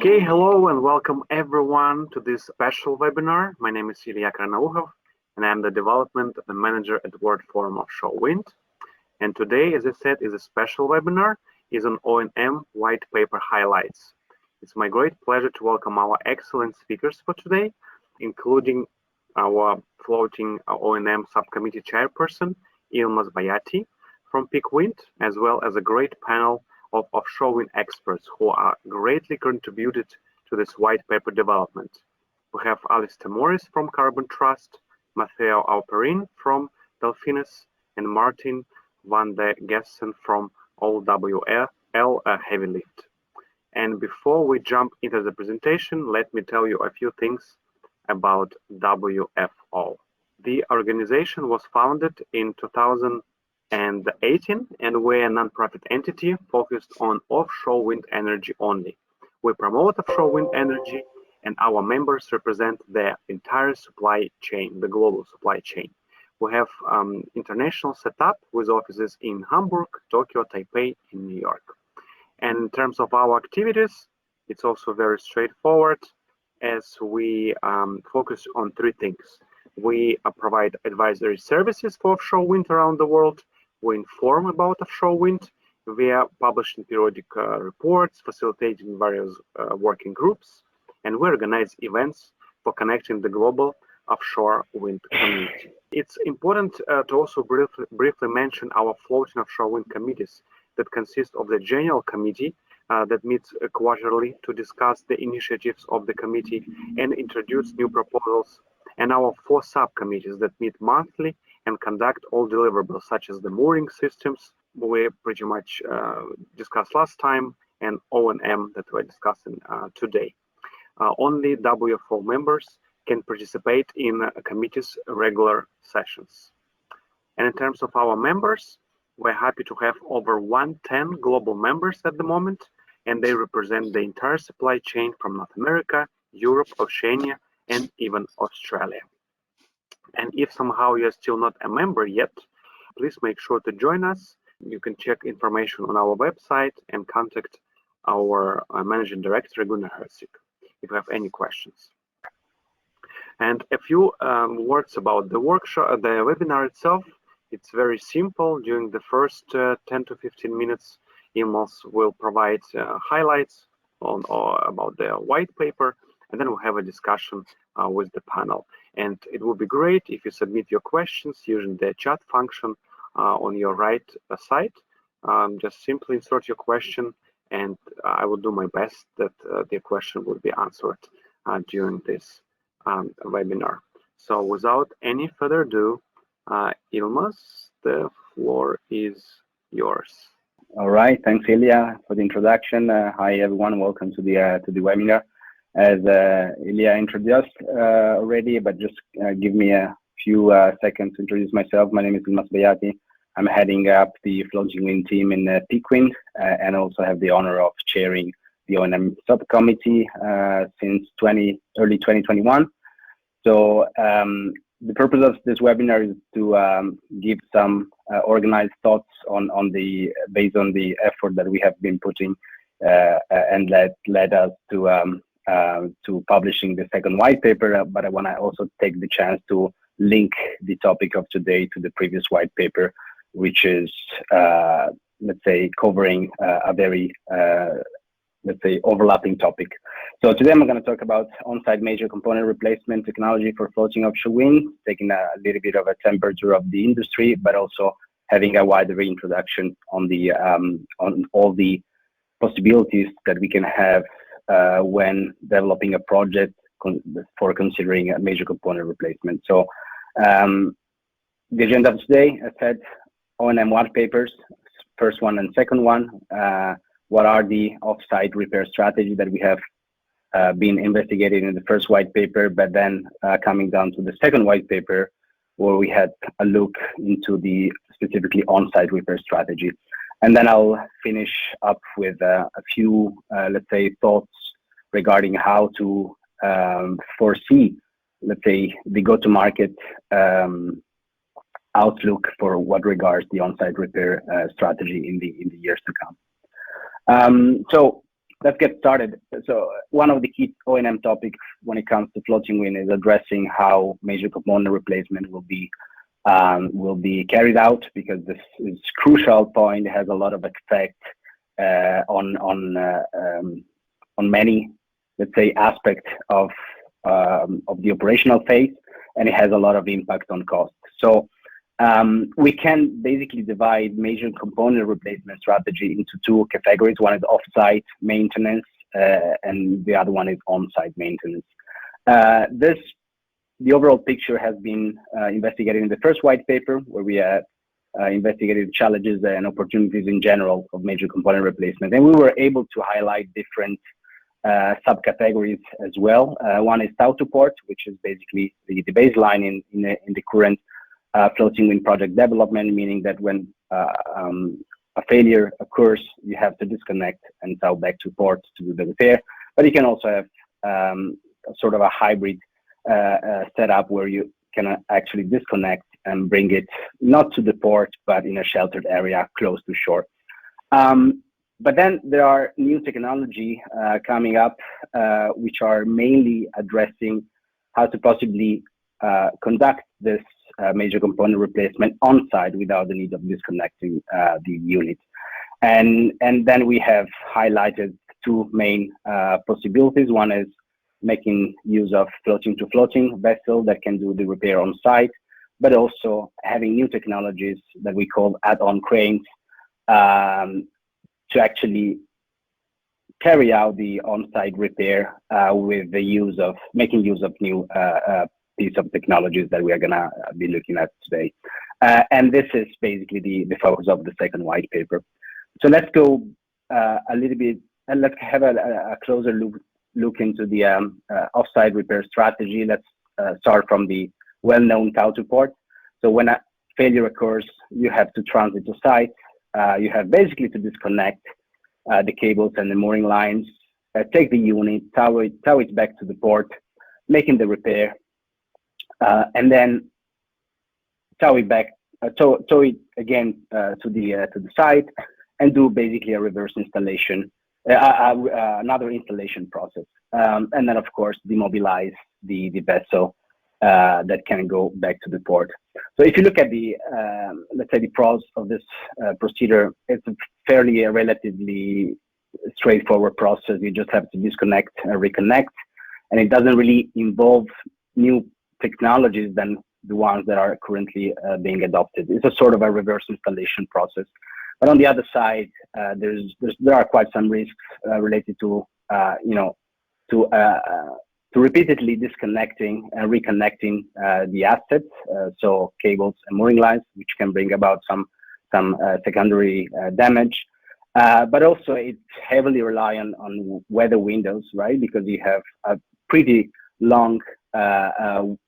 Okay, hello and welcome everyone to this special webinar. My name is Ilya Karnaukhov and I'm the Development Manager at World Forum Offshore Wind. And today, as I said, is a special webinar, is on O&M white paper highlights. It's my great pleasure to welcome our excellent speakers for today, including our floating O&M subcommittee chairperson, Ilmas Bayati from Peak Wind, as well as a great panel of offshore wind experts who are greatly contributed to this white paper development. We have Alistair from Carbon Trust, Mathieu Auperin from Dolfines, and Maarten van de Giessen from OWL Heavy Lift. And before we jump into the presentation, let me tell you a few things about WFO. The organization was founded in 2018, and we're a non-profit entity focused on offshore wind energy only. We promote offshore wind energy, and our members represent the entire supply chain, the global supply chain. We have international setup with offices in Hamburg, Tokyo, Taipei, and New York. And in terms of our activities, it's also very straightforward, as we focus on three things. We provide advisory services for offshore wind around the world. We inform about offshore wind via publishing periodic reports, facilitating various working groups, and we organize events for connecting the global offshore wind community. It's important to also briefly mention our floating offshore wind committees that consist of the General Committee that meets quarterly to discuss the initiatives of the committee and introduce new proposals, and our 4 subcommittees that meet monthly and conduct all deliverables, such as the mooring systems we pretty much discussed last time, and O&M that we're discussing today. Only WFO members can participate in committees' regular sessions. And in terms of our members, we're happy to have over 110 global members at the moment, and they represent the entire supply chain from North America, Europe, Oceania, and even Australia. And if somehow you're still not a member yet, please make sure to join us. You can check information on our website and contact our Managing Director, Gunnar Herzig, if you have any questions. And a few words about the workshop, the webinar itself. It's very simple. During the first 10 to 15 minutes, Ilmas will provide highlights about the white paper, and then we'll have a discussion with the panel. And it would be great if you submit your questions using the chat function on your right side. Just simply insert your question, and I will do my best that the question will be answered during this webinar. So without any further ado, Ilmas, the floor is yours. All right, thanks Ilya for the introduction. Hi everyone, welcome to the webinar. As Ilya introduced already, but just give me a few seconds to introduce myself. My name is Ilmas Bayati. I'm heading up the floating wind team in Peak Wind, and also have the honor of chairing the O&M subcommittee since early 2021. So the purpose of this webinar is to give some organized thoughts based on the effort that we have been putting and led us to publishing the second white paper, but I want to also take the chance to link the topic of today to the previous white paper, which is, let's say, covering a very, let's say, overlapping topic. So today I'm going to talk about on-site major component replacement technology for floating offshore wind, taking a little bit of a temperature of the industry, but also having a wider reintroduction on all the possibilities that we can have when developing a project for considering a major component replacement. So the agenda of today, as said, O&M white papers, first one and second one. What are the off-site repair strategies that we have been investigating in the first white paper, but then coming down to the second white paper, where we had a look into the specifically on-site repair strategy. And then I'll finish up with a few, let's say, thoughts regarding how to foresee, let's say, the go-to-market outlook for what regards the on-site repair strategy in the years to come. So let's get started. So one of the key O&M topics when it comes to floating wind is addressing how major component replacement will be carried out, because this is crucial point. It has a lot of effect on many, let's say, aspects of the operational phase, and it has a lot of impact on cost. So we can basically divide major component replacement strategy into two categories. One is off-site maintenance, and the other one is on-site maintenance. The overall picture has been investigated in the first white paper, where we investigated challenges and opportunities in general of major component replacement, and we were able to highlight different subcategories as well. One is tow to port, which is basically the baseline in the current floating wind project development, meaning that when a failure occurs, you have to disconnect and tow back to port to do the repair. But you can also have sort of a hybrid setup where you can actually disconnect and bring it not to the port, but in a sheltered area close to shore. But then there are new technology coming up, which are mainly addressing how to possibly conduct this major component replacement on site without the need of disconnecting the unit. And then we have highlighted two main possibilities. One is making use of floating to floating vessel that can do the repair on site, but also having new technologies that we call add-on cranes to actually carry out the on-site repair with the use of making use of new piece of technologies that we are gonna be looking at today. And this is basically the focus of the second white paper. So let's go a little bit, and let's have a closer look into the off-site repair strategy. Let's start from the well-known tow to port. So when a failure occurs, you have to transit to site. You have basically to disconnect the cables and the mooring lines, take the unit, tow it back to the port, making the repair, and then tow it again to the site, and do basically a reverse installation, another installation process, and then of course demobilize the vessel that can go back to the port. So if you look at the let's say the pros of this procedure, it's a fairly relatively straightforward process. You just have to disconnect and reconnect, and it doesn't really involve new technologies than the ones that are currently being adopted. It's a sort of a reverse installation process. But on the other side, there are quite some risks related to to repeatedly disconnecting and reconnecting the assets, so cables and mooring lines, which can bring about some secondary damage. But also it's heavily reliant on weather windows, right? Because you have a pretty long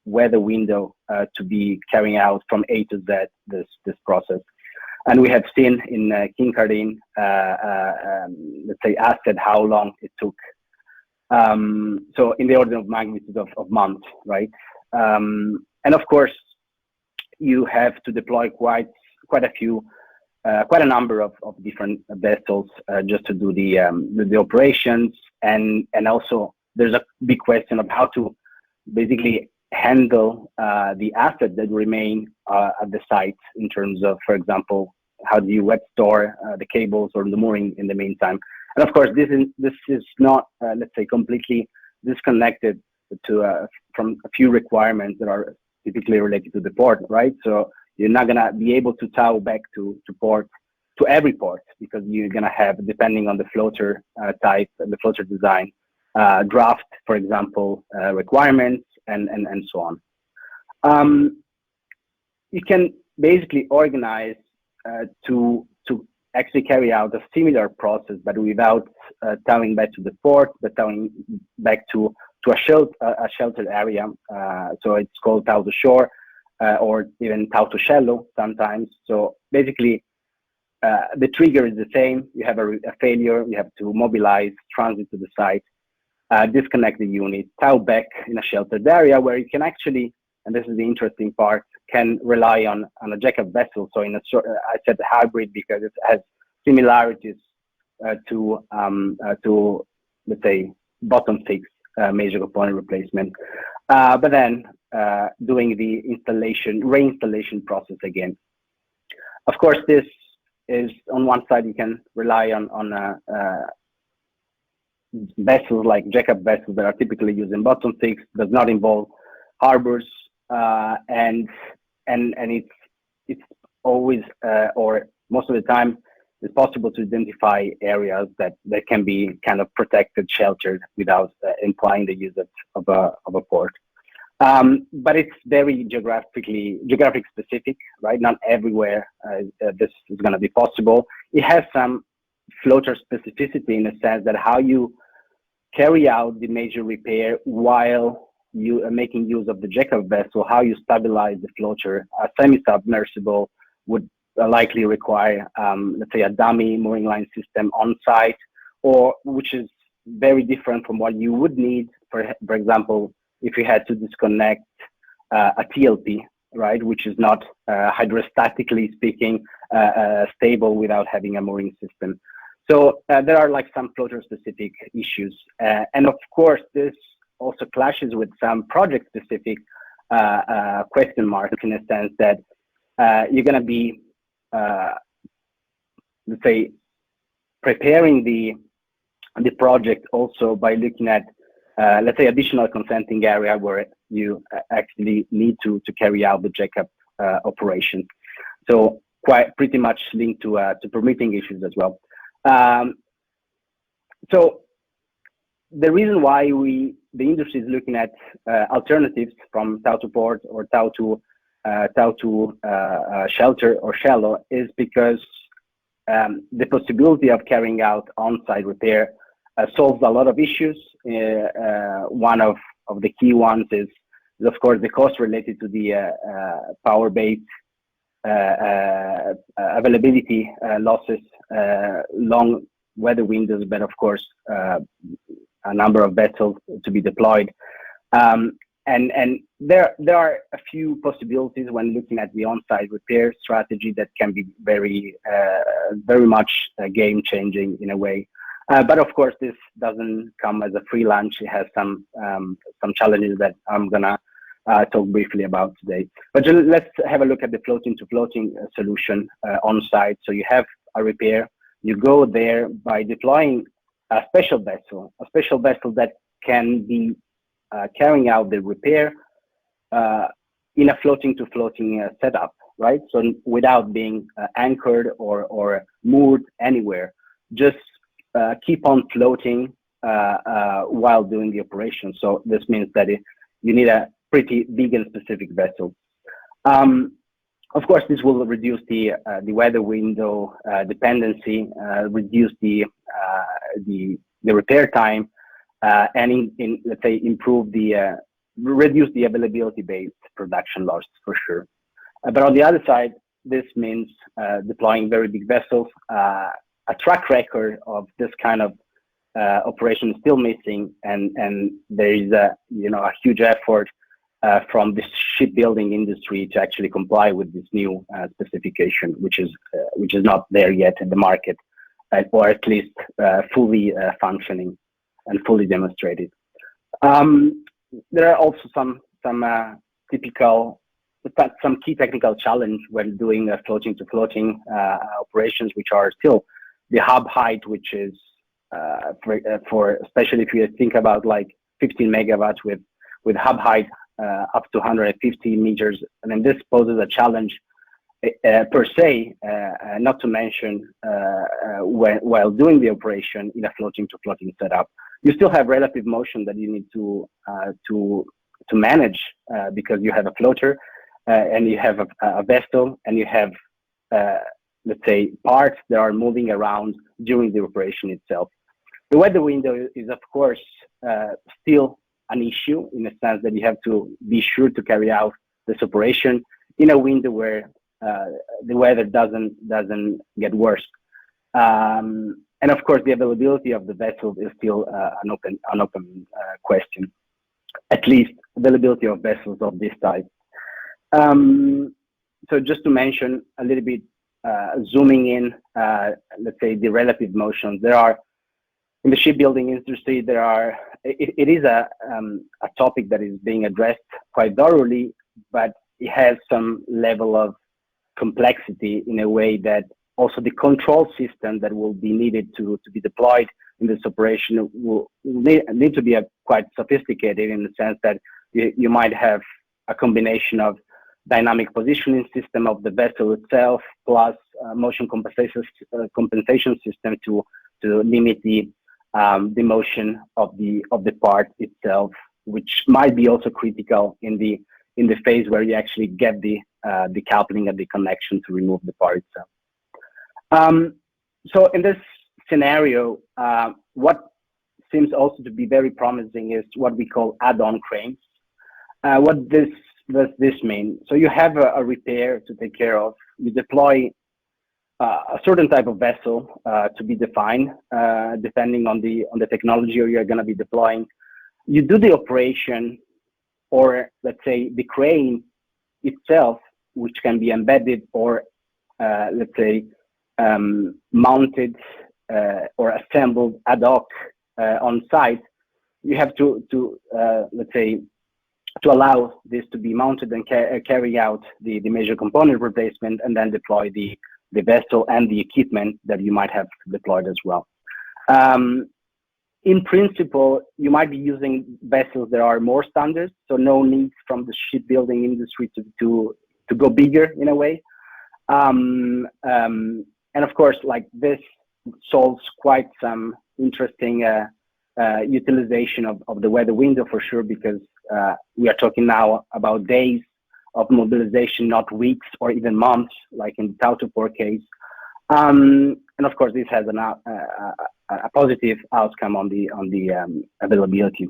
weather window to be carrying out from A to Z this process. And we have seen in Kincardine, let's say, asset how long it took. So in the order of magnitude of months, right? And of course, you have to deploy quite a number of different vessels just to do the operations, and also there's a big question of how to basically handle the assets that remain at the site in terms of, for example, how do you wet store the cables or the mooring in the meantime. And of course, this is not, let's say, completely disconnected from a few requirements that are typically related to the port, right? So you're not gonna be able to tow back to port, to every port, because you're gonna have, depending on the floater type and the floater design, draft, for example, requirements and so on. You can basically organize to actually carry out a similar process, but without towing back to the port, but towing back to a sheltered area. So it's called tow to shore, or even tow to shallow sometimes. So basically, the trigger is the same. You have a failure, you have to mobilize, transit to the site, disconnect the unit, tow back in a sheltered area where you can actually, and this is the interesting part, can rely on a jack-up vessel. So I said hybrid because it has similarities to let's say bottom fix major component replacement, but then doing the reinstallation process again. Of course, this is on one side you can rely on vessels like jackup vessels that are typically used in bottom fix, does not involve harbors, and it's always or most of the time it's possible to identify areas that can be kind of protected, sheltered without implying the use of a port. But it's very geographic specific, right? Not everywhere this is going to be possible. It has some floater specificity in the sense that how you carry out the major repair while you are making use of the jackup vessel, how you stabilize the floater. A semi-submersible would likely require, let's say, a dummy mooring line system on site, or which is very different from what you would need, for example, if you had to disconnect a TLP, right, which is not hydrostatically speaking stable without having a mooring system. So there are like some floater specific issues. And of course, this also clashes with some project specific question marks in the sense that you're going to be, let's say, preparing the project also by looking at, let's say, additional consenting area where you actually need to carry out the jackup operation. So pretty much linked to permitting issues as well. So the reason why the industry is looking at alternatives from tow to port or tow to shelter or shallow is because the possibility of carrying out on-site repair solves a lot of issues. One of the key ones is of course the cost related to the power-based availability losses, long weather windows, but of course a number of vessels to be deployed. And there are a few possibilities when looking at the on-site repair strategy that can be very much game changing in a way. But of course, this doesn't come as a free lunch. It has some challenges that I'm gonna talk briefly about today. But let's have a look at the floating to floating solution on site. So you have a repair. You go there by deploying a special vessel that can be carrying out the repair in a floating to floating setup, right? So without being anchored or moored anywhere, just keep on floating while doing the operation. So this means that you need a pretty big and specific vessel. Of course, this will reduce the weather window dependency, reduce the repair time, and let's say improve reduce the availability-based production loss for sure. But on the other side, this means deploying very big vessels. A track record of this kind of operation is still missing, and there is a huge effort from the shipbuilding industry to actually comply with this new specification, which is not there yet in the market, or at least fully functioning and fully demonstrated. There are also some key technical challenge when doing floating to floating operations, which are still the hub height, which is for especially if you think about like 15 megawatts with hub height up to 150 meters. I mean, this poses a challenge per se, not to mention while doing the operation in a floating to floating setup, you still have relative motion that you need to manage because you have a floater and you have a vessel and you have let's say parts that are moving around during the operation itself. The weather window is of course still an issue in the sense that you have to be sure to carry out this operation in a window where the weather doesn't get worse. And of course, the availability of the vessel is still an open question. At least availability of vessels of this type. So just to mention a little bit zooming in, let's say, the relative motions. There are, in the shipbuilding industry, it is a topic that is being addressed quite thoroughly, but it has some level of complexity in a way that also the control system that will be needed to be deployed in this operation will need to be quite sophisticated, in the sense that you might have a combination of dynamic positioning system of the vessel itself plus motion compensation system to limit the motion of the part itself, which might be also critical in the phase where you actually get the coupling and the connection to remove the part itself. So in this scenario, what seems also to be very promising is what we call add-on cranes. What does this mean? So you have a repair to take care of. You deploy a certain type of vessel to be defined, depending on the technology you're going to be deploying. You do the operation, or let's say the crane itself, which can be embedded or let's say mounted or assembled ad hoc on site. You have to let's say, to allow this to be mounted and carry out the major component replacement, and then deploy the vessel and the equipment that you might have deployed as well. In principle, you might be using vessels that are more standard, so no need from the shipbuilding industry to go bigger in a way. And of course, like this solves quite some interesting utilization of the weather window for sure, because we are talking now about days of mobilization, not weeks or even months, like in the Tautopor case. And of course, this has a positive outcome on the availability.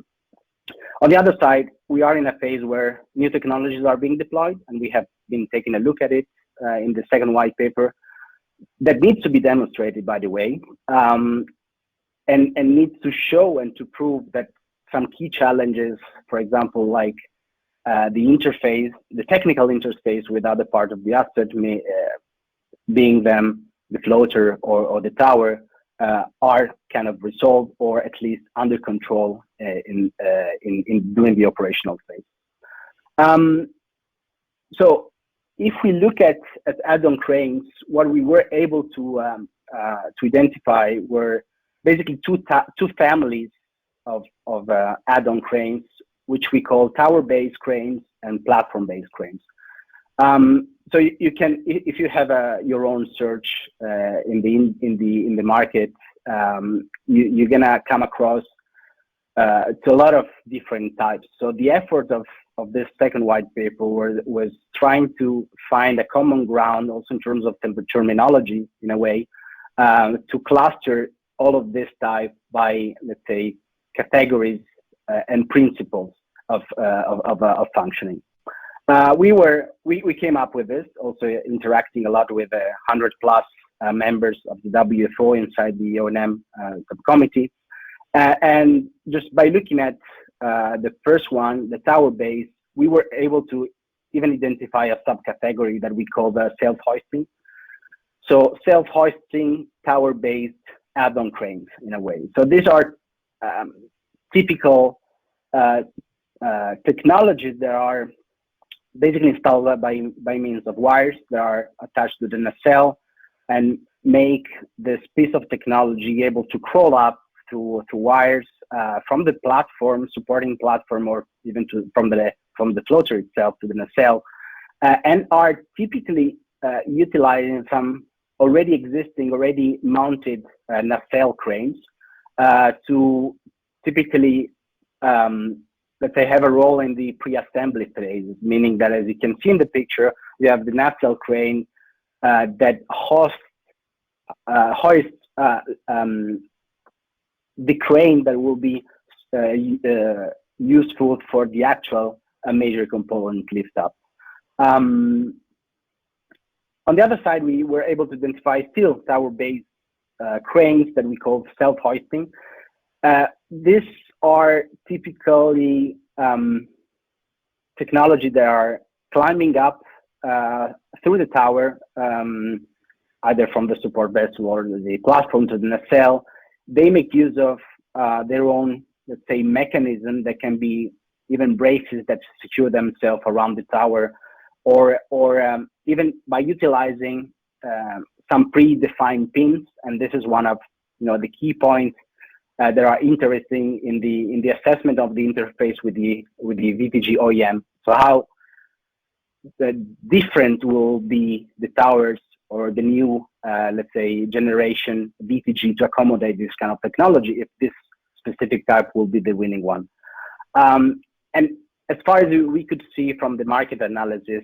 On the other side, we are in a phase where new technologies are being deployed, and we have been taking a look at it in the second white paper. That needs to be demonstrated, by the way, and needs to show and to prove that some key challenges, for example, like the interface, the technical interface with other parts of the asset, being them the floater or the tower, are kind of resolved or at least under control in doing the operational phase. So if we look at add-on cranes, what we were able to identify were basically two families of add-on cranes, which we call tower-based cranes and platform-based cranes. So you can, if you have your own search in the market, you're gonna come across to a lot of different types. So the effort of this second white paper was trying to find a common ground, also in terms of terminology, in a way, to cluster all of this type by, let's say, categories and principles of functioning. We came up with this, also interacting a lot with 100+ members of the WFO inside the O&M subcommittee. And just by looking at the first one, the tower base, we were able to even identify a subcategory that we call the self-hoisting. So self-hoisting tower-based add-on cranes, in a way. So these are typical technologies that are basically installed by means of wires that are attached to the nacelle, and make this piece of technology able to crawl up through wires from the platform, supporting platform, or even from the floater itself to the nacelle, and are typically utilizing some already mounted nacelle cranes to typically, let's say, have a role in the pre-assembly phase, meaning that, as you can see in the picture, we have the nacelle crane that hoists the crane that will be useful for the actual major component lift up. On the other side, we were able to identify still tower-based cranes that we call self-hoisting. These are typically technology that are climbing up through the tower either from the support vessel or the platform to the nacelle, they make use of their own, let's say, mechanism that can be even braces that secure themselves around the tower, or even by utilizing some predefined pins. And this is one of the key points that are interesting in the assessment of the interface with the VTG OEM. So how different will be the towers or the new, let's say, generation VTG to accommodate this kind of technology, if this specific type will be the winning one. And as far as we could see from the market analysis,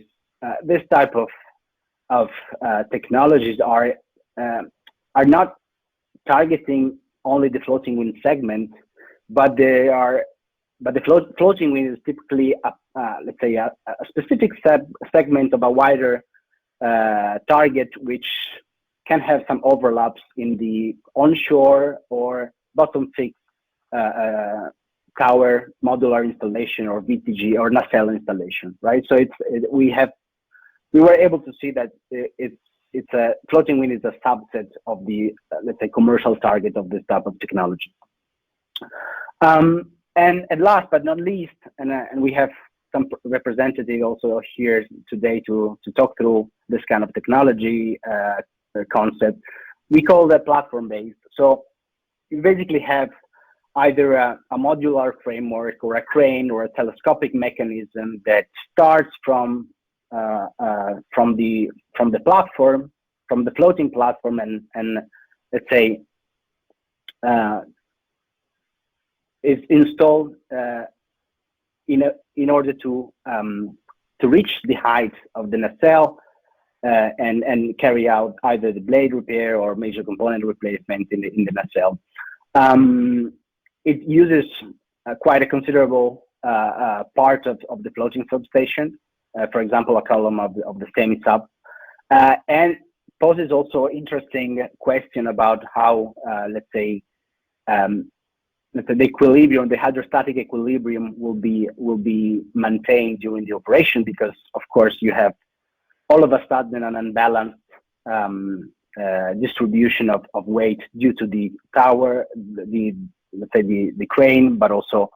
this type of technologies are not targeting only the floating wind segment, but the floating wind is typically let's say a specific segment of a wider target, which can have some overlaps in the onshore or bottom fixed tower modular installation or VTG or nacelle installation, right? So we were able to see that it's a floating wind is a subset of the let's say commercial target of this type of technology. And last but not least, and we have some representative also here today to talk through this kind of technology concept. We call that platform based. So you basically have either a modular framework or a crane or a telescopic mechanism that starts from the platform, from the floating platform, and let's say is installed in order to reach the height of the nacelle and carry out either the blade repair or major component replacement in the nacelle. It uses quite a considerable part of the floating substation, for example, a column of the semi-sub, and poses also interesting question about how, let's say the equilibrium, the hydrostatic equilibrium will be maintained during the operation, because of course you have all of a sudden an unbalanced distribution of weight due to the tower, let's say the crane, but also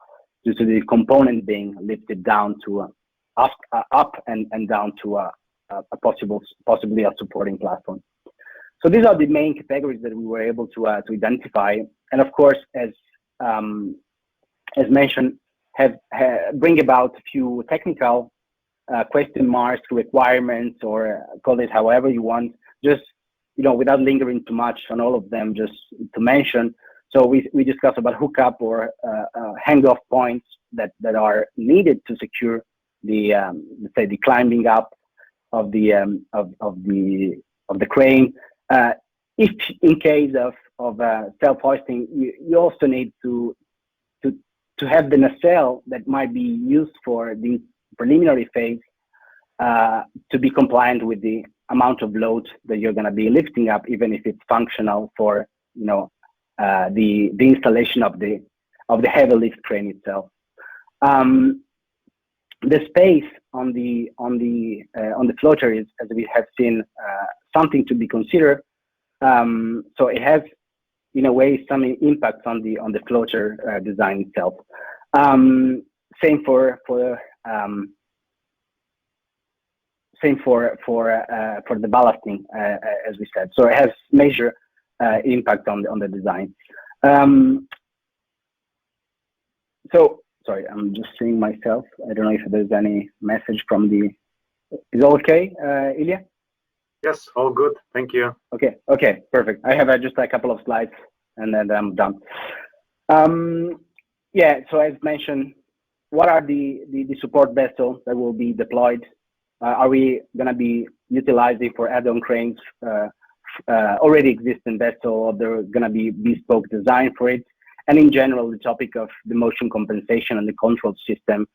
due to the component being lifted down to up and down to a possibly a supporting platform. So these are the main categories that we were able to identify, and of course, as mentioned, bring about a few technical question marks, requiremements, or call it however you want, just without lingering too much on all of them, just to mention. So we discussed about hookup or hang-off points that are needed to secure the let's say the climbing up of the crane. If in case of self-hoisting, you also need to have the nacelle that might be used for the preliminary phase to be compliant with the amount of load that you're going to be lifting up, even if it's functional for the installation of the heavy lift crane itself. The space on the floater is, as we have seen, something to be considered. So it has, in a way, some impact on the floater design itself. Same for the ballasting, as we said. So it has major impact on the design. So sorry, I'm just seeing myself. I don't know if there's any message from the. Is all okay, Ilya? Yes, all good. Thank you. Okay, perfect. I have just a couple of slides, and then I'm done. Yeah. So as mentioned, what are the support vessels that will be deployed? Are we going to be utilizing for add-on cranes already existing vessel, or there going to be bespoke design for it? And in general, the topic of the motion compensation and the control system,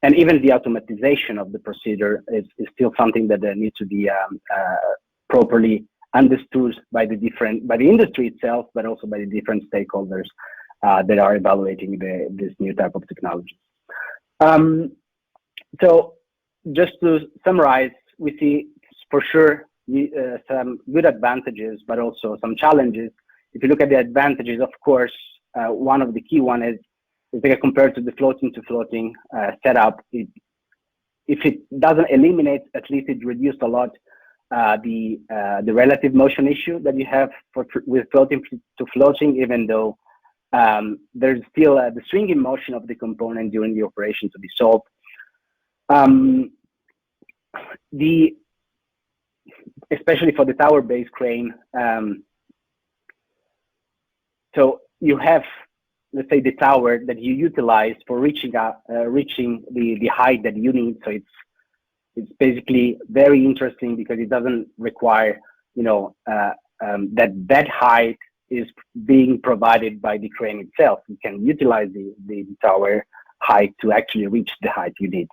and even the automatization of the procedure is still something that needs to be properly understood by the industry itself, but also by the different stakeholders that are evaluating this new type of technology. So just to summarize, we see for sure some good advantages, but also some challenges. If you look at the advantages, of course, one of the key one is compared to the floating to floating setup. If it doesn't eliminate, at least it reduced a lot the relative motion issue that you have with floating to floating, even though there's still the swinging motion of the component during the operation to be solved. Especially for the tower-based crane, so you have, let's say, the tower that you utilize for reaching the height that you need. So it's basically very interesting because it doesn't require, that height is being provided by the crane itself. You can utilize the tower height to actually reach the height you need.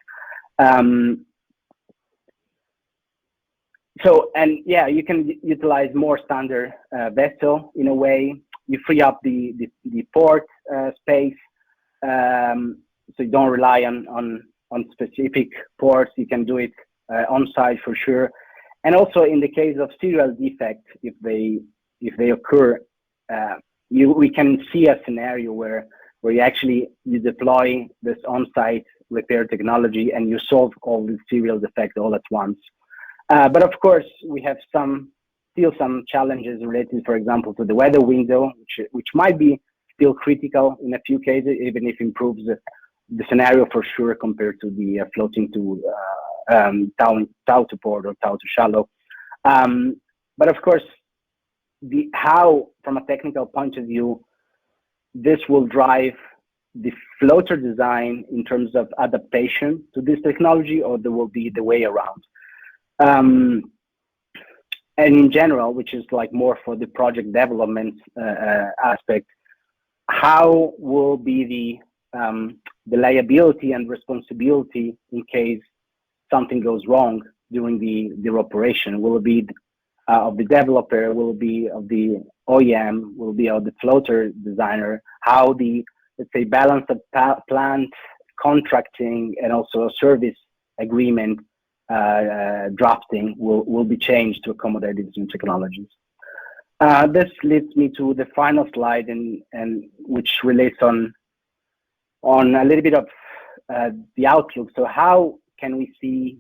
You can utilize more standard vessel in a way. You free up the port space, so you don't rely on specific ports. You can do it on site for sure. And also in the case of serial defects, if they occur, we can see a scenario where you deploy this on-site repair technology and you solve all the serial defects all at once. But of course, we have still some challenges related, for example, to the weather window, which might be still critical in a few cases, even if it improves the scenario for sure compared to the floating to tow to port or tow to shallow. But of course, how, from a technical point of view, this will drive the floater design in terms of adaptation to this technology, or there will be the way around. And in general, which is like more for the project development aspect, how will be the liability and responsibility in case something goes wrong during the operation? Will it be of the developer? Will it be of the OEM? Will it be of the floater designer? How let's say, balance of plant contracting and also service agreement drafting will be changed to accommodate these new technologies. This leads me to the final slide, and which relates on a little bit of the outlook. So how can we see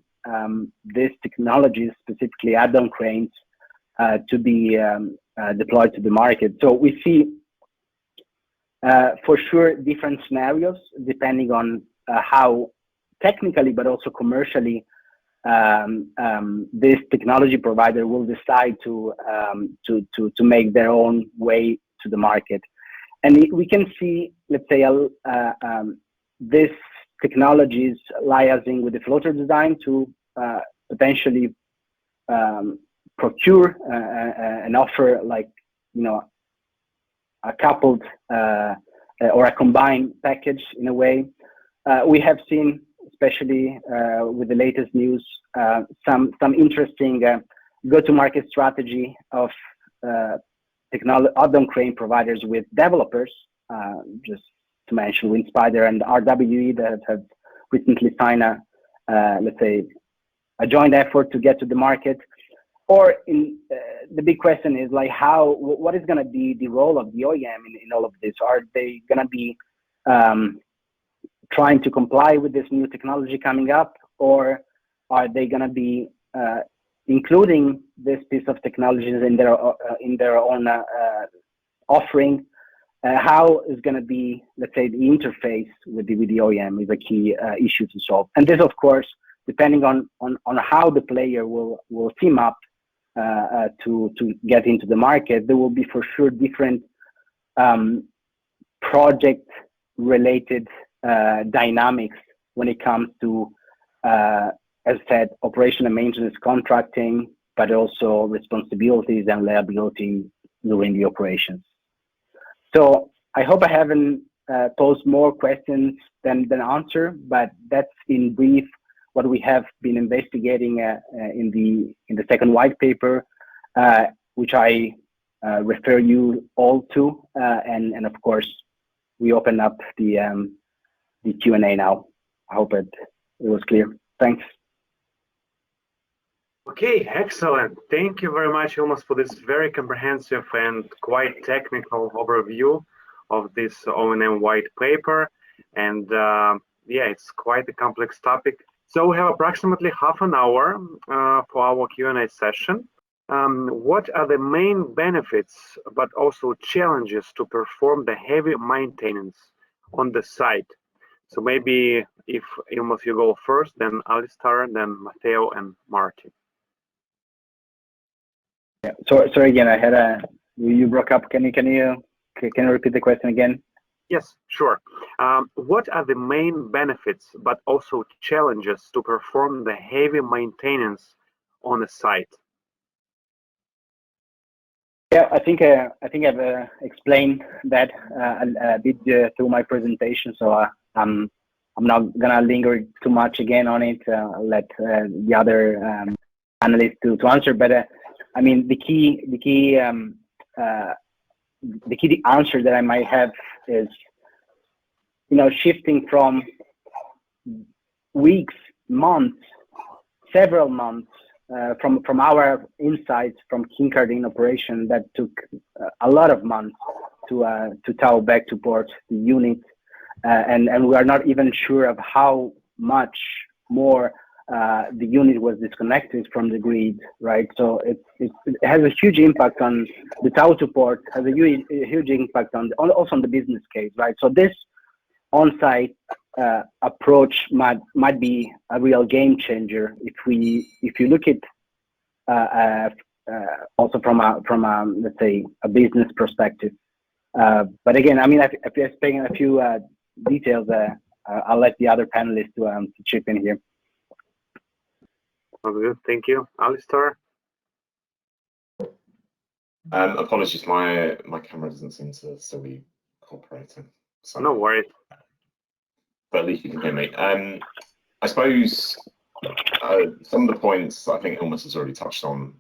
these technologies, specifically add-on cranes, to be deployed to the market? So we see for sure different scenarios depending on how technically but also commercially this technology provider will decide to make their own way to the market. And we can see, let's say, this technologies liaising with the floater design to potentially procure and offer, like, a coupled or a combined package in a way. We have seen, especially with the latest news, some interesting go-to-market strategy of add-on crane providers with developers, just to mention WindSpider and RWE, that have recently signed let's say, a joint effort to get to the market. Or the big question is, like, what is going to be the role of the OEM in all of this? Are they going to be trying to comply with this new technology coming up, or are they going to be including this piece of technologies in their own offering? How is going to be, let's say, the interface with the OEM is a key issue to solve. And this, of course, depending on how the player will team up to get into the market, there will be for sure different project-related dynamics when it comes to, as I said, operation and maintenance contracting, but also responsibilities and liability during the operations. So I hope I haven't posed more questions than answer, but that's in brief what we have been investigating in the second white paper, which I refer you all to, and of course we open up the Q&A now. I hope it was clear. Thanks. Okay, excellent. Thank you very much, Ilmas, for this very comprehensive and quite technical overview of this O&M white paper. And yeah, it's quite a complex topic. So we have approximately half an hour for our Q&A session. What are the main benefits, but also challenges to perform the heavy maintenance on the site? So maybe if Ilmas, you go first, then Alistair, then Mathieu and Maarten. Yeah. Sorry again. I had you broke up. Can you repeat the question again? Yes, sure. What are the main benefits, but also challenges to perform the heavy maintenance on a site? Yeah, I think I've explained that a bit through my presentation. So I'm not gonna linger too much again on it. I'll let the other analysts to answer. But I mean, the key answer that I might have is, shifting from weeks, months, several months, from our insights from Kincardine operation that took a lot of months to tow back to port the unit, and we are not even sure of how much more the unit was disconnected from the grid, right? So it has a huge impact on the tow to port, has a huge impact also on the business case, right? So this on-site approach might be a real game changer if you look at also from a let's say a business perspective. But again, I mean, if you're explaining a few details, I'll let the other panelists to chip in here. Good, thank you, Alistair. Apologies, my camera doesn't seem to still be cooperating. So. No worries. But at least you can hear me. I suppose some of the points I think Ilmas has already touched on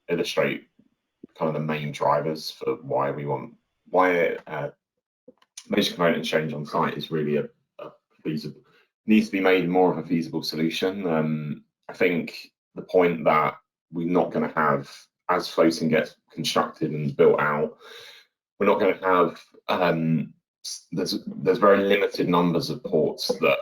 illustrate kind of the main drivers for why major component change on site is really a feasible, needs to be made more of a feasible solution. I think the point that we're not going to have, as floating gets constructed and built out, we're not going to have there's very limited numbers of ports that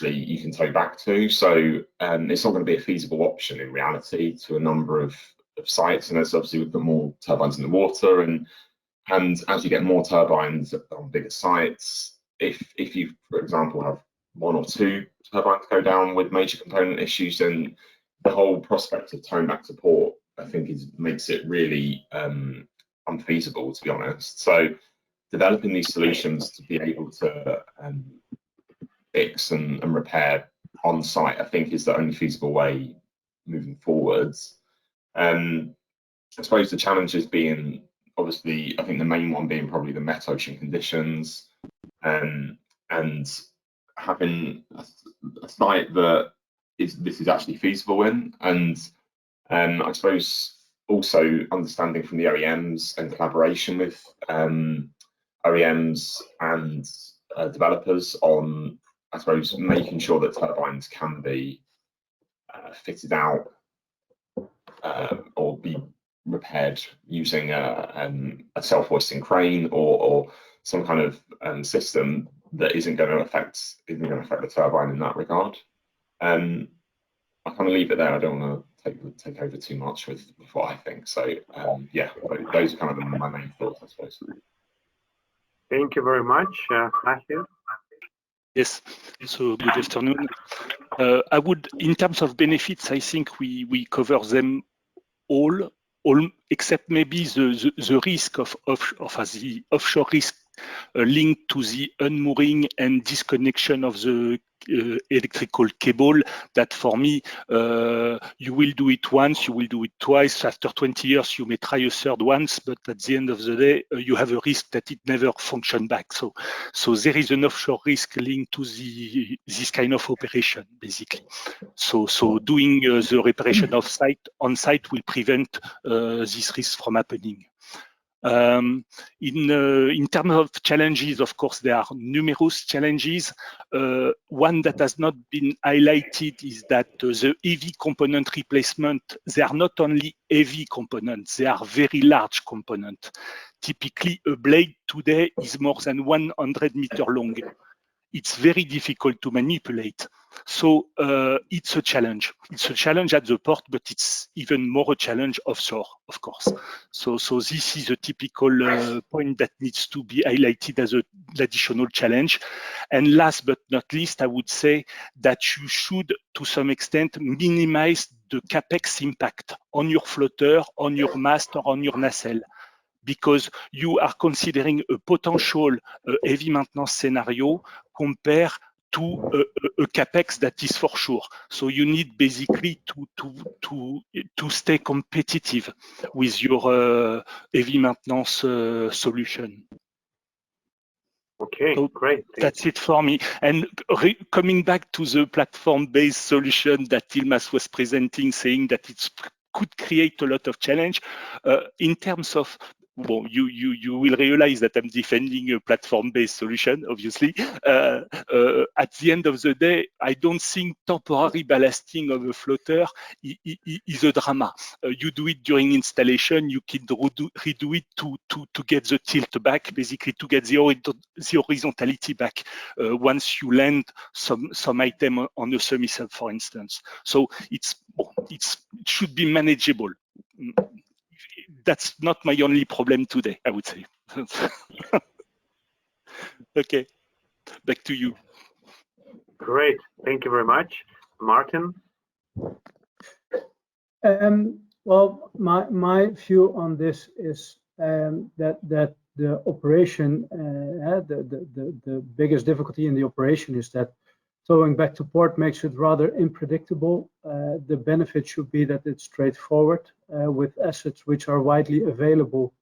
you can tow back to, so it's not going to be a feasible option in reality to a number of sites. And as obviously we've got more turbines in the water, and as you get more turbines on bigger sites, if you, for example, have one or two turbines go down with major component issues, then the whole prospect of towing back to port, I think, makes it really unfeasible, to be honest. So developing these solutions to be able to fix and repair on site, I think, is the only feasible way moving forwards. I suppose the challenges being, obviously, I think the main one being probably the Met ocean conditions, and having a site that this is actually feasible in, and I suppose also understanding from the OEMs and collaboration with OEMs and developers on, I suppose, making sure that turbines can be fitted out or be repaired using a self-hoisting crane or some kind of system that isn't going to affect the turbine in that regard. I kind of leave it there. I don't want to take over too much with what I think. So yeah, those are kind of my main thoughts, I suppose. Thank you very much, Mathieu. Yes, so good afternoon. I would, in terms of benefits, I think we cover them all except maybe the risk of the offshore risk linked to the unmooring and disconnection of the electrical cable. That for me, you will do it once, you will do it twice. After 20 years, you may try a third once, but at the end of the day, you have a risk that it never function back. So there is an offshore risk linked to this kind of operation, basically. So doing the reparation on site will prevent this risk from happening. In terms of challenges, of course, there are numerous challenges. One that has not been highlighted is that the heavy component replacement, they are not only heavy components, they are very large components. Typically, a blade today is more than 100 meters long. It's very difficult to manipulate. So it's a challenge. It's a challenge at the port, but it's even more a challenge offshore, of course. So this is a typical point that needs to be highlighted as an additional challenge. And last but not least, I would say that you should, to some extent, minimize the capex impact on your floater, on your mast, or on your nacelle, because you are considering a potential heavy maintenance scenario compared to a capex that is for sure. So you need basically to stay competitive with your heavy maintenance solution. Okay, so great. That's it for me. And coming back to the platform-based solution that Ilmas was presenting, saying that it could create a lot of challenge in terms of, well, you will realize that I'm defending a platform-based solution, obviously. At the end of the day, I don't think temporary ballasting of a floater is a drama. You do it during installation, you can redo it to get the tilt back, basically to get the horizontality back once you land some item on a semi-sub, for instance. So it should be manageable. That's not my only problem today, I would say. Okay, back to you. Great, thank you very much. Maarten? Well, my view on this is that the operation, the biggest difficulty in the operation is that towing back to port makes it rather unpredictable. The benefit should be that it's straightforward with assets which are widely available,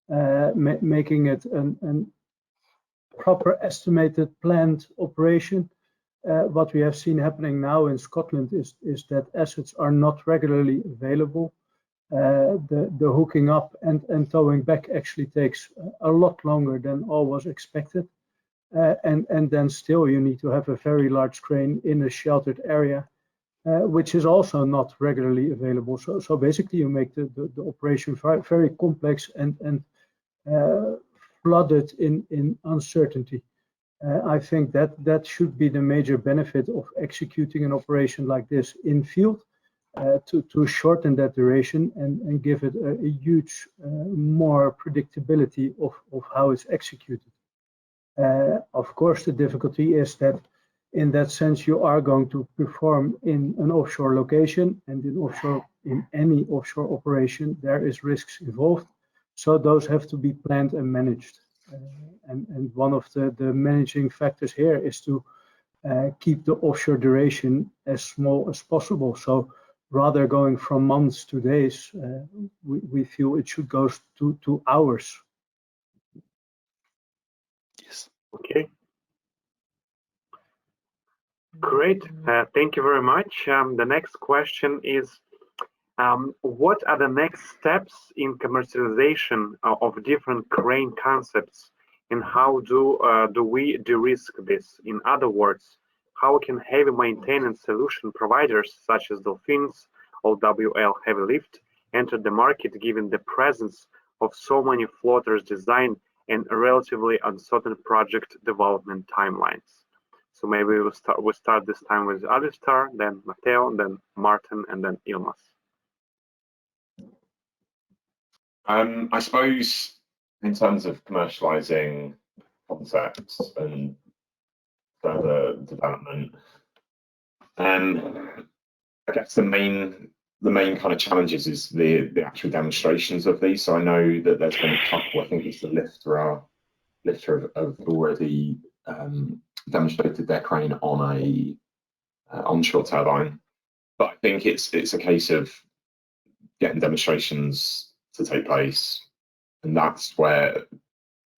making it a proper estimated planned operation. What we have seen happening now in Scotland is that assets are not regularly available. The hooking up and towing back actually takes a lot longer than all was expected. And then still you need to have a very large crane in a sheltered area, which is also not regularly available. So basically you make the operation very complex and flooded in uncertainty. I think that should be the major benefit of executing an operation like this in field, to shorten that duration and give it a huge more predictability of how it's executed. Of course, the difficulty is that in that sense, you are going to perform in an offshore location, and in any offshore operation, there is risks involved. So those have to be planned and managed. And one of the managing factors here is to keep the offshore duration as small as possible. So rather going from months to days, we feel it should go to hours. Yes. Okay. Great. Thank you very much. The next question is, what are the next steps in commercialization of different crane concepts, and how do we de-risk this? In other words, how can heavy maintenance solution providers such as Dolfines or WL Heavy Lift enter the market given the presence of so many floaters designed and relatively uncertain project development timelines? So maybe we'll start this time with Alistair, then Mathieu, then Maarten, and then Ilmas. I suppose in terms of commercializing concepts and further development, I guess the main kind of challenges is the actual demonstrations of these. So I know that there's been a couple. I think it's the Lifter have already demonstrated their crane on a onshore turbine, but I think it's a case of getting demonstrations to take place, and that's where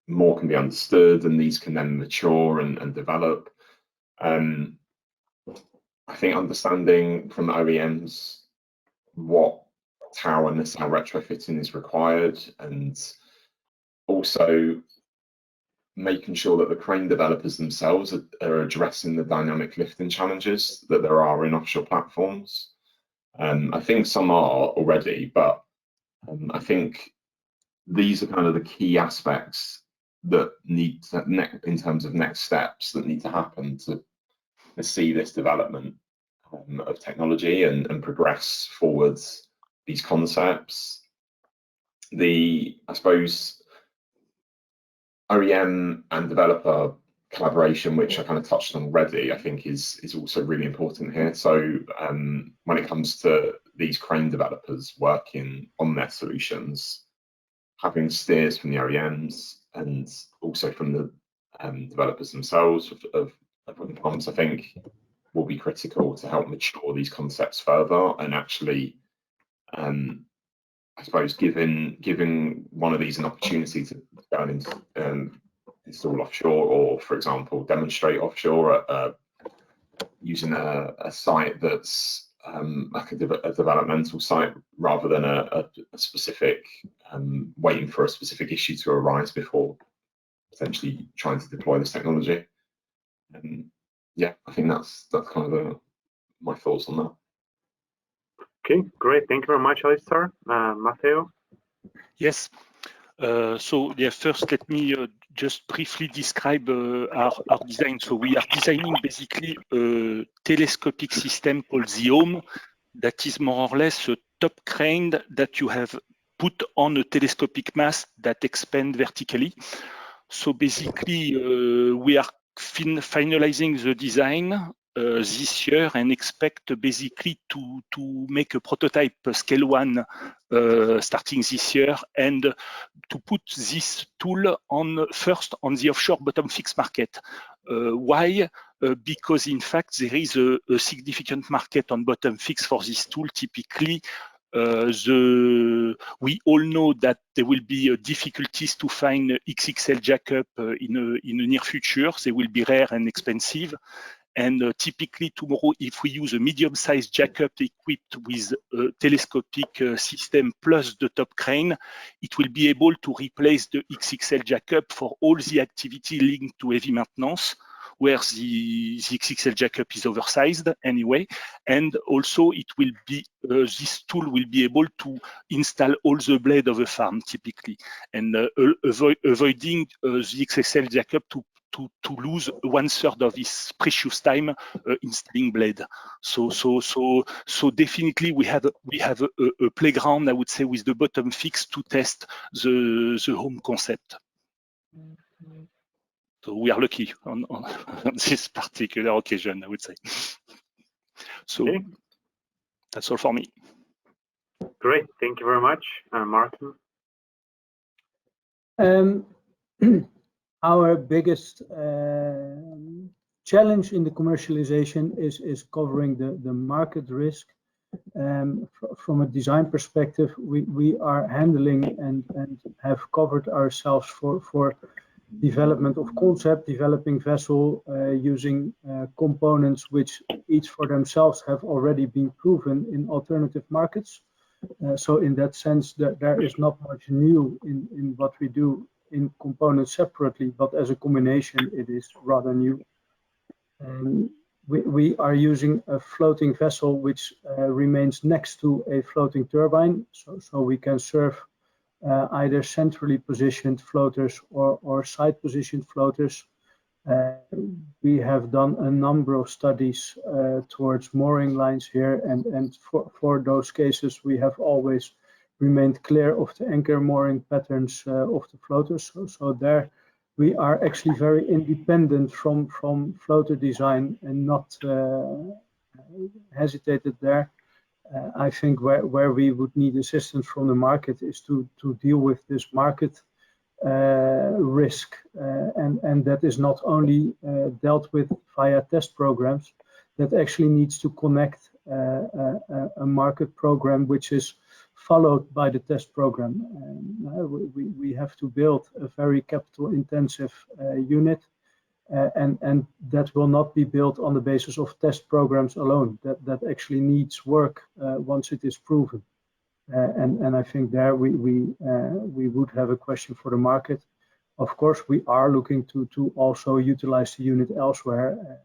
more can be understood, and these can then mature and develop. I think understanding from the OEMs what tower nacelle retrofitting is required, and also making sure that the crane developers themselves are addressing the dynamic lifting challenges that there are in offshore platforms. I think some are already, but I think these are kind of the key aspects that need to, in terms of next steps that need to happen to see this development of technology and progress forwards these concepts. I suppose OEM and developer collaboration, which I kind of touched on already, I think is also really important here. So when it comes to these crane developers working on their solutions, having steers from the OEMs and also from the developers themselves of wind farms, I think will be critical to help mature these concepts further and actually, I suppose, giving one of these an opportunity to go and install offshore, or for example, demonstrate offshore using a site that's like a developmental site rather than a specific waiting for a specific issue to arise before potentially trying to deploy this technology. Yeah, I think that's kind of my thoughts on that. Okay, great. Thank you very much, Alistair. Mathieu? Yes. So yeah, first let me just briefly describe our design. So we are designing basically a telescopic system called the Home, that is more or less a top crane that you have put on a telescopic mast that expands vertically. So basically, we are finalizing the design this year and expect basically to make a prototype scale 1 starting this year, and to put this tool first on the offshore bottom fixed market. Why? Because in fact there is a significant market on bottom fixed for this tool. Typically, we all know that there will be difficulties to find XXL jackup in the near future. They will be rare and expensive. And typically tomorrow, if we use a medium-sized jackup equipped with a telescopic system plus the top crane, it will be able to replace the XXL jackup for all the activity linked to heavy maintenance, where the XXL jackup is oversized anyway. And also it will be, this tool will be able to install all the blade of a farm typically, and avoiding the XXL jackup to lose 1/3 of his precious time installing blade. So definitely we have a playground, I would say, with the bottom fixed to test the Home concept. So we are lucky on this particular occasion, I would say. So okay. That's all for me. Great, thank you very much, Maarten. Our biggest challenge in the commercialization is covering the market risk. From a design perspective, we are handling and have covered ourselves for development of concept, developing vessel, using components which each for themselves have already been proven in alternative markets. So in that sense, there is not much new in what we do in components separately, but as a combination, it is rather new. We are using a floating vessel which remains next to a floating turbine, so we can serve either centrally positioned floaters or side positioned floaters. We have done a number of studies towards mooring lines here, and for those cases we have always remained clear of the anchor mooring patterns of the floaters. So there we are actually very independent from floater design and not hesitated there. I think where we would need assistance from the market is to deal with this market risk, and that is not only dealt with via test programs, that actually needs to connect a market program which is followed by the test program. We have to build a very capital intensive unit, and that will not be built on the basis of test programs alone. That actually needs work once it is proven. And I think there we would have a question for the market. Of course, we are looking to also utilize the unit elsewhere.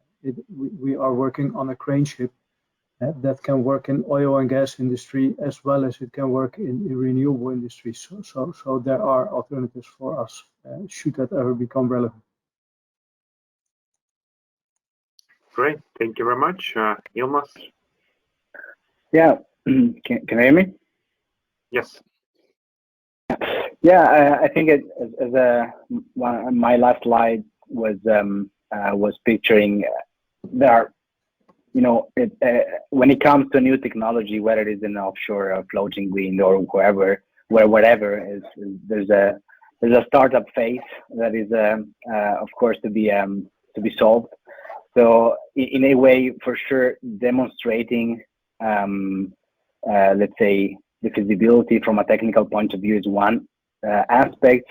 We are working on a crane ship that can work in oil and gas industry as well as it can work in renewable industry. So there are alternatives for us should that ever become relevant. Great, thank you very much, Ilmas. Yeah, can you hear me? Yes. Yeah, I think my last slide was picturing there are, when it comes to new technology, whether it is in offshore or floating wind or wherever there's a startup phase that is of course to be solved. So in a way, for sure, demonstrating let's say the feasibility from a technical point of view is one aspect,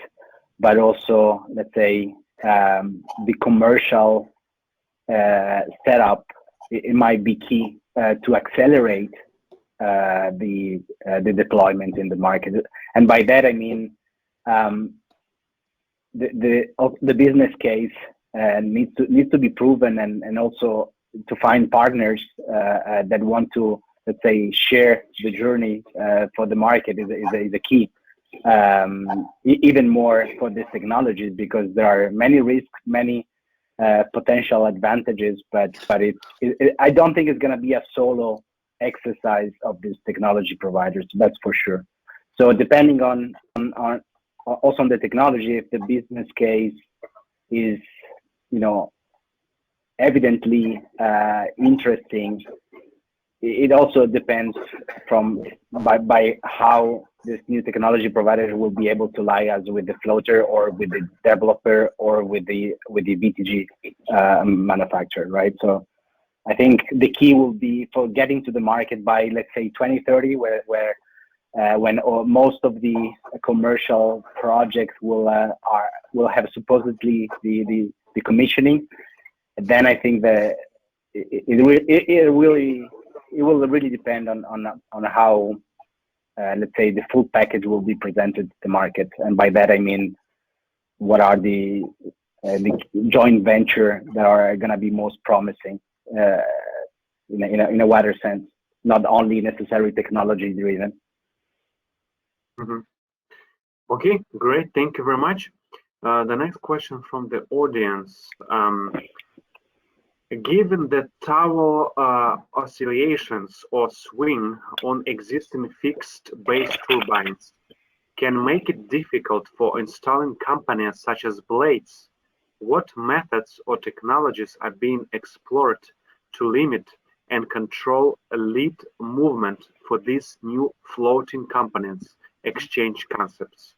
but also let's say the commercial setup, it might be key to accelerate the deployment in the market. And by that I mean the business case needs to be proven, and also to find partners that want to, let's say, share the journey for the market is a key. Even more for these technologies, because there are many risks, many potential advantages, but I don't think it's going to be a solo exercise of these technology providers. That's for sure. So depending on also on the technology, if the business case is evidently interesting, it also depends by how this new technology provider will be able to liaise with the floater or with the developer or with the VTG manufacturer, right? So I think the key will be for getting to the market by, let's say, 2030, when most of the commercial projects will have supposedly the commissioning. Then I think that it will really depend on how let's say the full package will be presented to the market. And by that I mean, what are the joint venture that are going to be most promising in a wider sense, not only necessarily technology driven. Mm-hmm. Okay, great, thank you very much. The next question from the audience. Given that towel oscillations or swing on existing fixed base turbines can make it difficult for installing companies such as blades, what methods or technologies are being explored to limit and control a lead movement for these new floating components exchange concepts?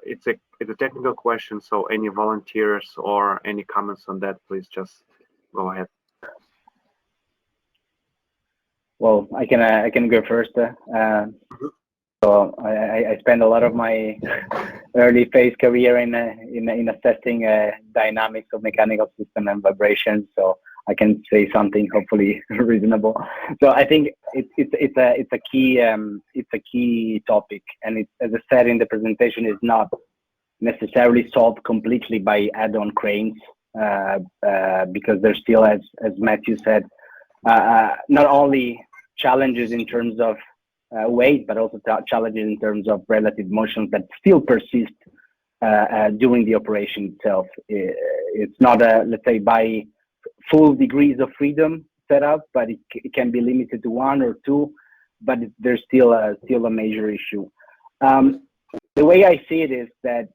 It's a technical question, so any volunteers or any comments on that, please just go ahead. Well, I can go first. So I spent a lot of my early phase career in assessing dynamics of mechanical system and vibrations. So I can say something hopefully reasonable. So I think it's a key topic, and it, as I said in the presentation, is not necessarily solved completely by add-on cranes, because there's still, as Mathieu said, not only challenges in terms of weight, but also challenges in terms of relative motions that still persist during the operation itself. It's not let's say by full degrees of freedom set up, but it can be limited to one or two, but there's still a major issue. The way I see it is that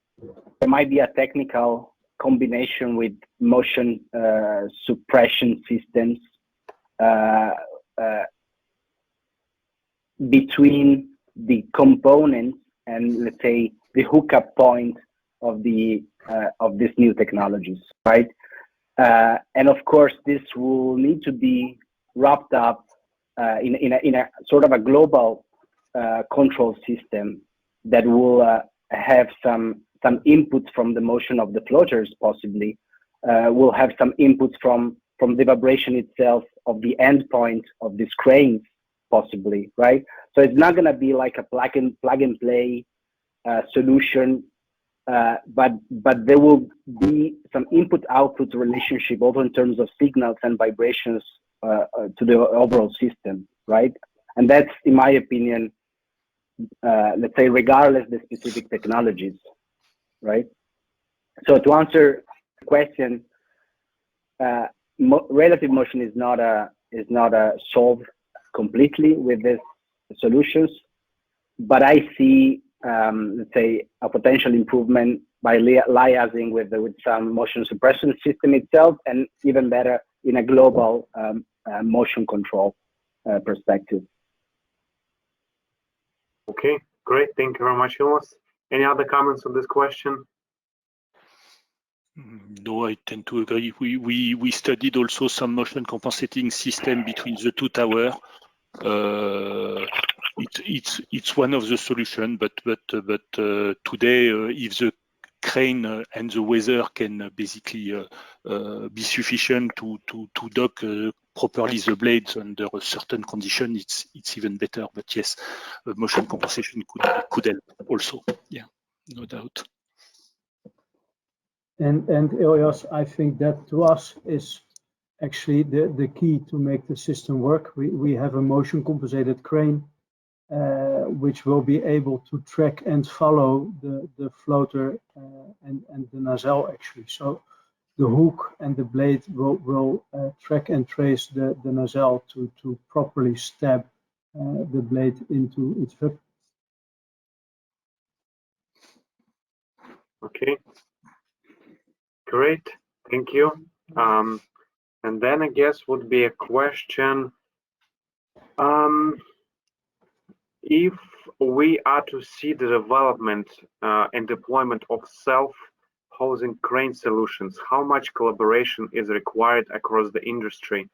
there might be a technical combination with motion suppression systems between the components and, let's say, the hookup point of these new technologies, right? And of course, this will need to be wrapped up in a sort of a global control system that will have some inputs from the motion of the floaters, possibly. Will have some inputs from the vibration itself of the end point of these cranes, possibly, right? So it's not going to be like a plug and play solution, but there will be some input-output relationship also in terms of signals and vibrations to the overall system, right? And that's, in my opinion, let's say, regardless the specific technologies, right? So to answer the question, relative motion is not solved completely with these solutions, but I see, let's say, a potential improvement by liaising with some motion suppression system itself, and even better in a global motion control perspective. Okay, great. Thank you very much, Ilmas. Any other comments on this question? No, I tend to agree. We studied also some motion compensating system between the two towers. It's one of the solutions, but today, if the crane and the weather can basically be sufficient to dock properly the blades under a certain condition, it's even better. But yes, motion compensation could help also. Yeah, no doubt. And Ilyas, I think that to us is actually the key to make the system work. We have a motion compensated crane which will be able to track and follow the floater and the nacelle actually. So the hook and the blade will track and trace the nacelle to properly stab the blade into its hook. Okay, great, thank you. And then I guess would be a question, if we are to see the development and deployment of self-hosing crane solutions, how much collaboration is required across the industry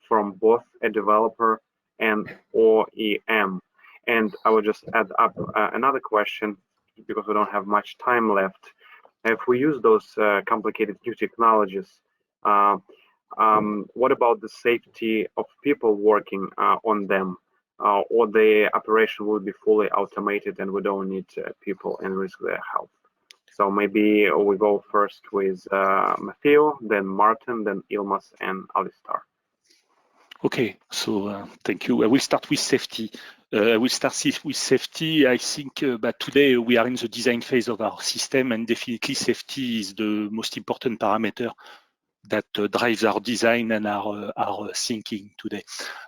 from both a developer and OEM? And I would just add up another question, because we don't have much time left. If we use those complicated new technologies, what about the safety of people working on them? Or the operation will be fully automated and we don't need people and risk their health? So maybe we go first with Mathieu, then Maarten, then Ilmas and Alistair. Okay, so thank you. I will start with safety. I think but today we are in the design phase of our system, and definitely safety is the most important parameter that drives our design and our thinking today.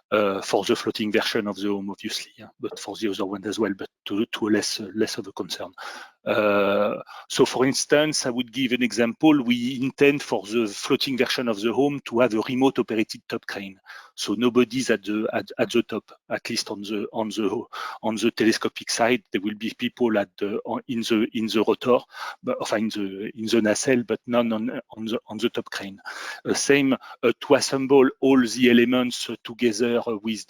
For the floating version of the home, obviously, yeah, but for the other one as well, but to a less of a concern. So for instance, I would give an example. We intend for the floating version of the home to have a remote operated top crane. So nobody's at the top, at least on the telescopic side. There will be people in the rotor, but in the nacelle, but none on the top crane. Same to assemble all the elements together with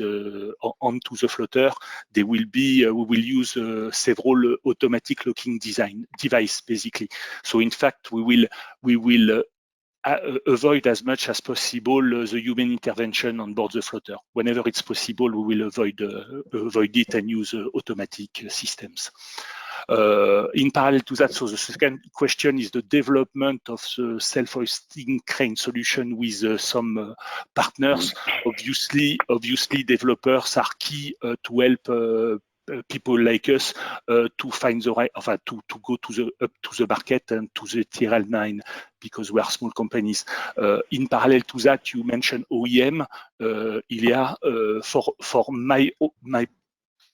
onto the floater. There will be we will use several automatic locking device basically. So in fact, we will avoid as much as possible the human intervention on board the floater. Whenever it's possible, we will avoid it and use automatic systems. In parallel to that, so the second question is the development of the self-hoisting crane solution with some partners. Obviously, developers are key to help people like us to find the right, to go up to the market and to the tier L9, because we are small companies. In parallel to that, you mentioned OEM, Ilya. For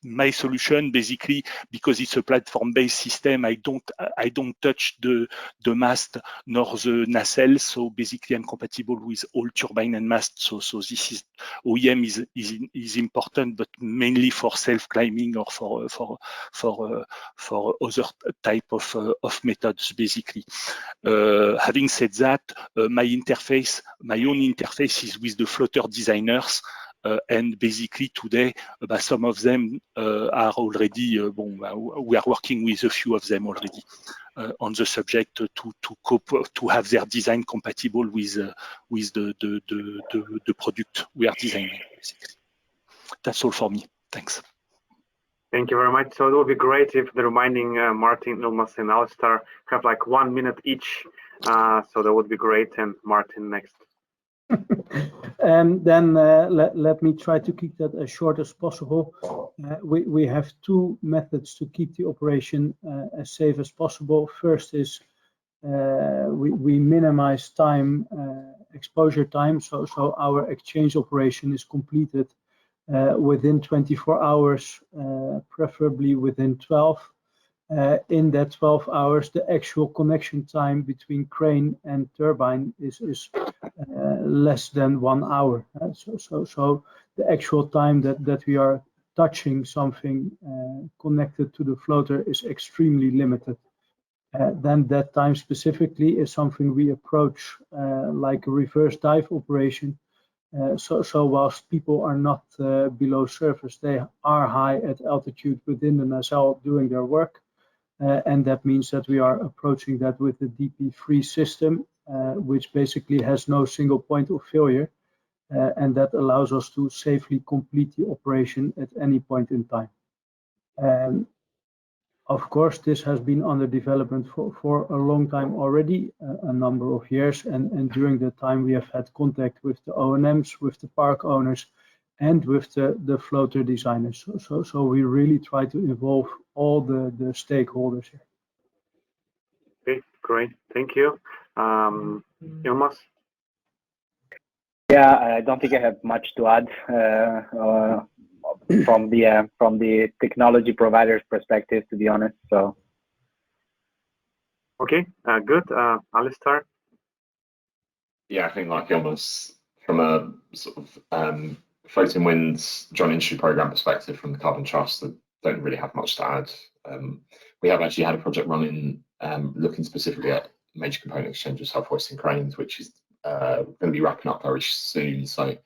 my solution, basically, because it's a platform-based system, I don't touch the mast nor the nacelle. So basically, I'm compatible with all turbine and mast. So this is OEM is important, but mainly for self-climbing or for other type of methods, basically. Having said that, my own interface is with the floater designers. And basically today, some of them are already, we are working with a few of them already on the subject to have their design compatible with the product we are designing, basically. That's all for me. Thanks. Thank you very much. So it would be great if the remaining Maarten, Ilmas, and Alistair have like 1 minute each. So that would be great. And Maarten next. And then let me try to keep that as short as possible. We have two methods to keep the operation as safe as possible. First is we minimize time, exposure time, so our exchange operation is completed within 24 hours, preferably within 12. In that 12 hours, the actual connection time between crane and turbine is less than 1 hour. So the actual time that we are touching something connected to the floater is extremely limited. Then that time specifically is something we approach like a reverse dive operation. So whilst people are not below surface, they are high at altitude within the nacelle doing their work. And that means that we are approaching that with the DP3 system, which basically has no single point of failure. And that allows us to safely complete the operation at any point in time. Of course, this has been under development for a long time already, a number of years. And during that time, we have had contact with the O&Ms, with the park owners, and with the floater designers. So we really try to involve all the stakeholders here. Okay, great. Thank you. Ilmas? Yeah, I don't think I have much to add from the technology provider's perspective, to be honest. So. Okay, good. Alistair? Yeah, I think like Ilmas, from a sort of floating winds joint industry program perspective from the Carbon Trust, I don't really have much to add. We have actually had a project running looking specifically at major component exchange of self-hoisting cranes, which is going to be wrapping up very soon. So,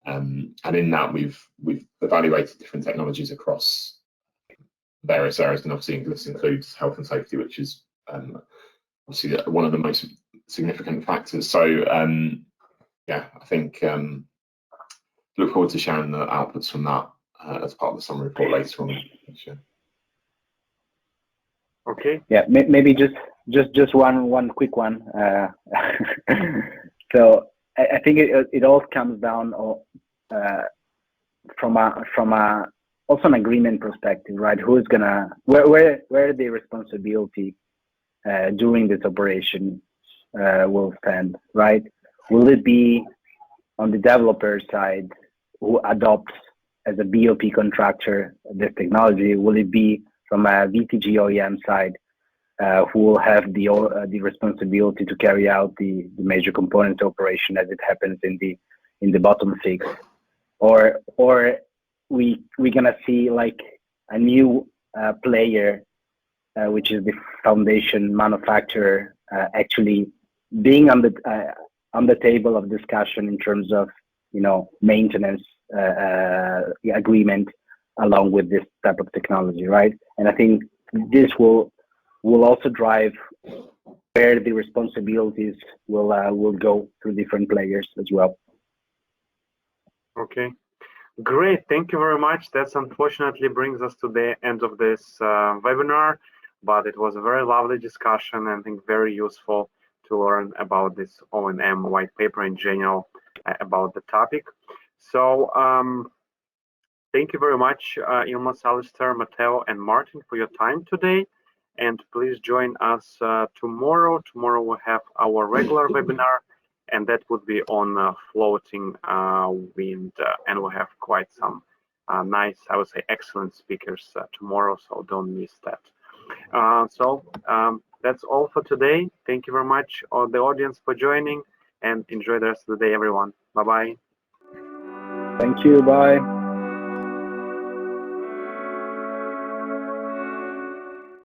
and in that we've evaluated different technologies across various areas, and obviously this includes health and safety, which is obviously one of the most significant factors. So, yeah, I think look forward to sharing the outputs from that as part of the summary report later on. Okay. Yeah, maybe just one quick one. So I think it all comes down from a also an agreement perspective, right? Who's gonna where the responsibility during this operation will stand, right? Will it be on the developer side who adopts as a BOP contractor this technology? Will it be from a VTG OEM side who will have the responsibility to carry out the major components operation as it happens in the bottom fix, or we're gonna see like a new player, which is the foundation manufacturer, actually being on the table of discussion in terms of maintenance agreement along with this type of technology, right? And I think this will also drive where the responsibilities will go through different players as well. Okay, great. Thank you very much. That unfortunately brings us to the end of this webinar, but it was a very lovely discussion and I think very useful to learn about this O&M white paper in general about the topic. So thank you very much, Ilmas, Alistair, Mathieu, and Maarten for your time today. And please join us tomorrow. Tomorrow we'll have our regular webinar, and that would be on floating wind. And we'll have quite some nice, I would say, excellent speakers tomorrow, so don't miss that. So that's all for today. Thank you very much, all the audience, for joining, and enjoy the rest of the day, everyone. Bye-bye. Thank you. Bye.